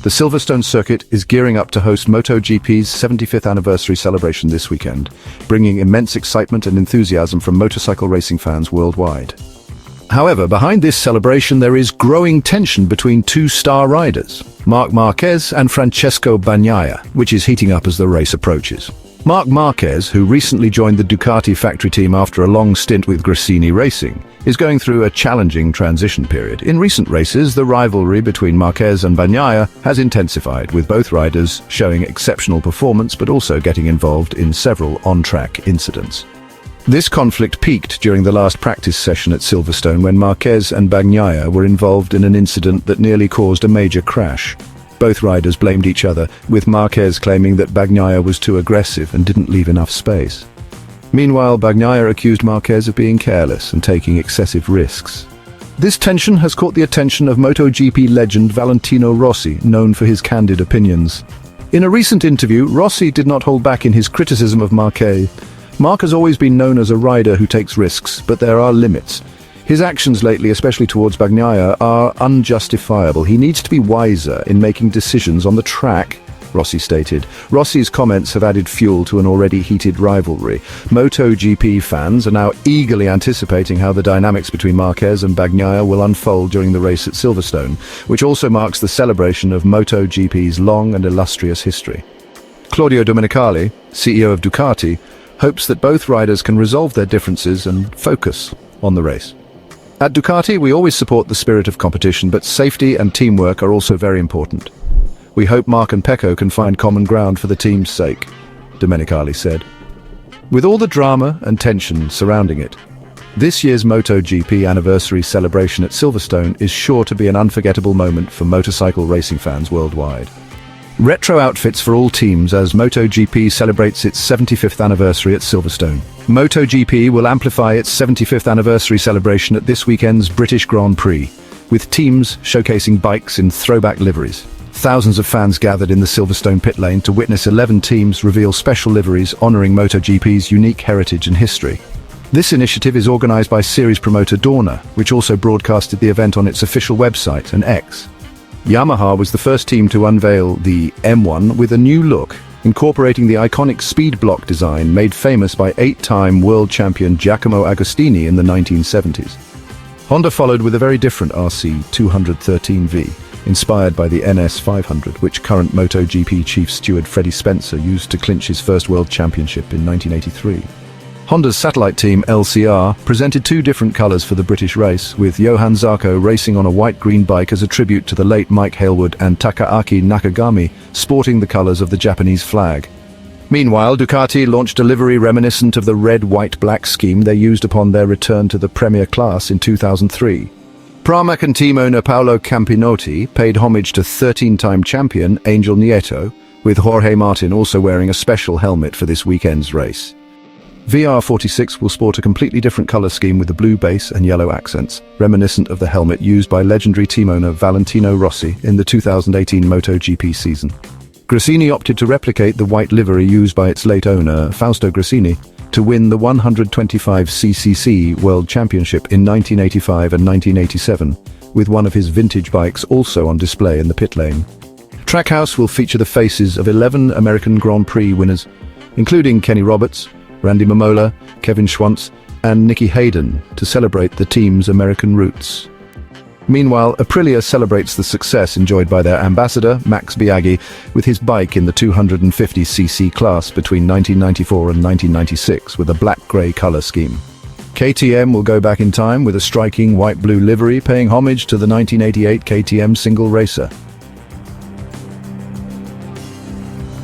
The Silverstone Circuit is gearing up to host MotoGP's 75th anniversary celebration this weekend, bringing immense excitement and enthusiasm from motorcycle racing fans worldwide. However, behind this celebration there is growing tension between two star riders, Marquez and Francesco Bagnaia, which is heating up as the race approaches. Marquez, who recently joined the Ducati factory team after a long stint with Gresini Racing, is going through a challenging transition period. In recent races, the rivalry between Marquez and Bagnaia has intensified, with both riders showing exceptional performance but also getting involved in several on-track incidents. This conflict peaked during the last practice session at Silverstone when Marquez and Bagnaia were involved in an incident that nearly caused a major crash. Both riders blamed each other, with Marquez claiming that Bagnaia was too aggressive and didn't leave enough space. Meanwhile, Bagnaia accused Marquez of being careless and taking excessive risks. This tension has caught the attention of MotoGP legend Valentino Rossi, known for his candid opinions. In a recent interview, Rossi did not hold back in his criticism of Marquez. Marc has always been known as a rider who takes risks, but there are limits. His actions lately, especially towards Bagnaia, are unjustifiable. He needs to be wiser in making decisions on the track, Rossi stated. Rossi's comments have added fuel to an already heated rivalry. MotoGP fans are now eagerly anticipating how the dynamics between Marquez and Bagnaia will unfold during the race at Silverstone, which also marks the celebration of MotoGP's long and illustrious history. Claudio Domenicali, CEO of Ducati, hopes that both riders can resolve their differences and focus on the race. At Ducati, we always support the spirit of competition, but safety and teamwork are also very important. We hope Marc and Pecco can find common ground for the team's sake, Domenicali said. With all the drama and tension surrounding it, this year's MotoGP Anniversary celebration at Silverstone is sure to be an unforgettable moment for motorcycle racing fans worldwide. Retro outfits for all teams as MotoGP celebrates its 75th anniversary at Silverstone. MotoGP will amplify its 75th anniversary celebration at this weekend's British Grand Prix, with teams showcasing bikes in throwback liveries. Thousands of fans gathered in the Silverstone pit lane to witness 11 teams reveal special liveries honoring MotoGP's unique heritage and history. This initiative is organized by series promoter Dorna, which also broadcasted the event on its official website and X. Yamaha was the first team to unveil the M1 with a new look, incorporating the iconic speed block design made famous by 8-time world champion Giacomo Agostini in the 1970s. Honda followed with a very different RC 213V, inspired by the NS 500, which current MotoGP chief steward Freddie Spencer used to clinch his first world championship in 1983. Honda's satellite team, LCR, presented two different colours for the British race, with Johann Zarco racing on a white-green bike as a tribute to the late Mike Hailwood and Takaaki Nakagami, sporting the colours of the Japanese flag. Meanwhile, Ducati launched a livery reminiscent of the red-white-black scheme they used upon their return to the Premier class in 2003. Pramac and team owner Paolo Campinotti paid homage to 13-time champion Angel Nieto, with Jorge Martin also wearing a special helmet for this weekend's race. VR46 will sport a completely different colour scheme with a blue base and yellow accents, reminiscent of the helmet used by legendary team owner Valentino Rossi in the 2018 MotoGP season. Gresini opted to replicate the white livery used by its late owner, Fausto Gresini, to win the 125cc World Championship in 1985 and 1987, with one of his vintage bikes also on display in the pit lane. Trackhouse will feature the faces of 11 American Grand Prix winners, including Kenny Roberts, Randy Mamola, Kevin Schwantz, and Nicky Hayden, to celebrate the team's American roots. Meanwhile, Aprilia celebrates the success enjoyed by their ambassador, Max Biaggi, with his bike in the 250cc class between 1994 and 1996 with a black-grey colour scheme. KTM will go back in time with a striking white-blue livery, paying homage to the 1988 KTM single racer.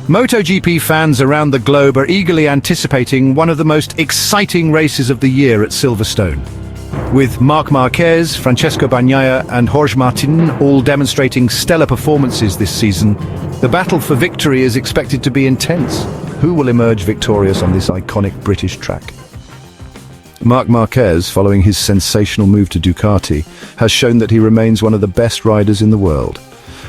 MotoGP fans around the globe are eagerly anticipating one of the most exciting races of the year at Silverstone. With Marc Marquez, Francesco Bagnaia and Jorge Martin all demonstrating stellar performances this season, the battle for victory is expected to be intense. Who will emerge victorious on this iconic British track? Marc Marquez, following his sensational move to Ducati, has shown that he remains one of the best riders in the world.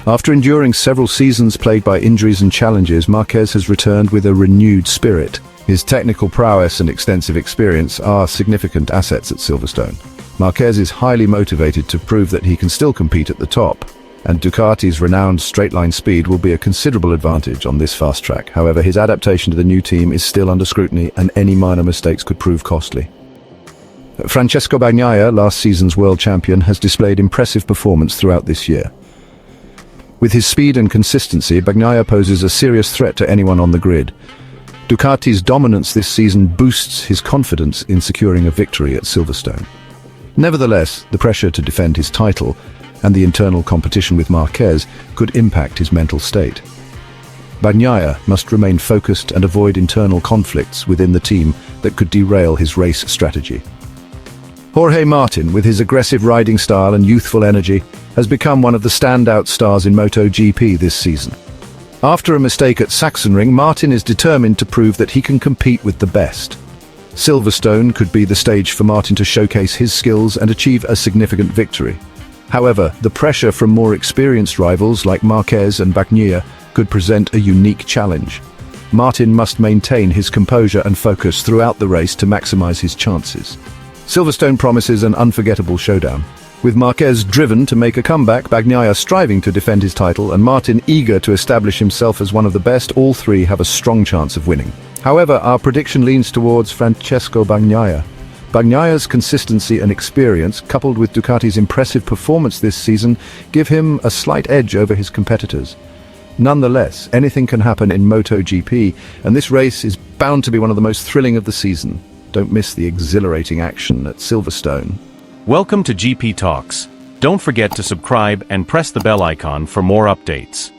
After enduring several seasons plagued by injuries and challenges, Marquez has returned with a renewed spirit. His technical prowess and extensive experience are significant assets at Silverstone. Marquez is highly motivated to prove that he can still compete at the top. and Ducati's renowned straight-line speed will be a considerable advantage on this fast track. However, his adaptation to the new team is still under scrutiny, and any minor mistakes could prove costly. Francesco Bagnaia, last season's world champion, has displayed impressive performance throughout this year. With his speed and consistency, Bagnaia poses a serious threat to anyone on the grid. Ducati's dominance this season boosts his confidence in securing a victory at Silverstone. Nevertheless, the pressure to defend his title and the internal competition with Marquez could impact his mental state. Bagnaia must remain focused and avoid internal conflicts within the team that could derail his race strategy. Jorge Martin, with his aggressive riding style and youthful energy, has become one of the standout stars in Moto GP this season. After a mistake at Sachsenring, Martin is determined to prove that he can compete with the best. Silverstone could be the stage for Martin to showcase his skills and achieve a significant victory. However, the pressure from more experienced rivals like Marquez and Bagnaia could present a unique challenge. Martin must maintain his composure and focus throughout the race to maximize his chances. Silverstone promises an unforgettable showdown. With Marquez driven to make a comeback, Bagnaia striving to defend his title, and Martin eager to establish himself as one of the best, all three have a strong chance of winning. However, our prediction leans towards Francesco Bagnaia. Bagnaia's consistency and experience, coupled with Ducati's impressive performance this season, give him a slight edge over his competitors. Nonetheless, anything can happen in MotoGP, and this race is bound to be one of the most thrilling of the season. Don't miss the exhilarating action at Silverstone. Welcome to GP Talks. Don't forget to subscribe and press the bell icon for more updates.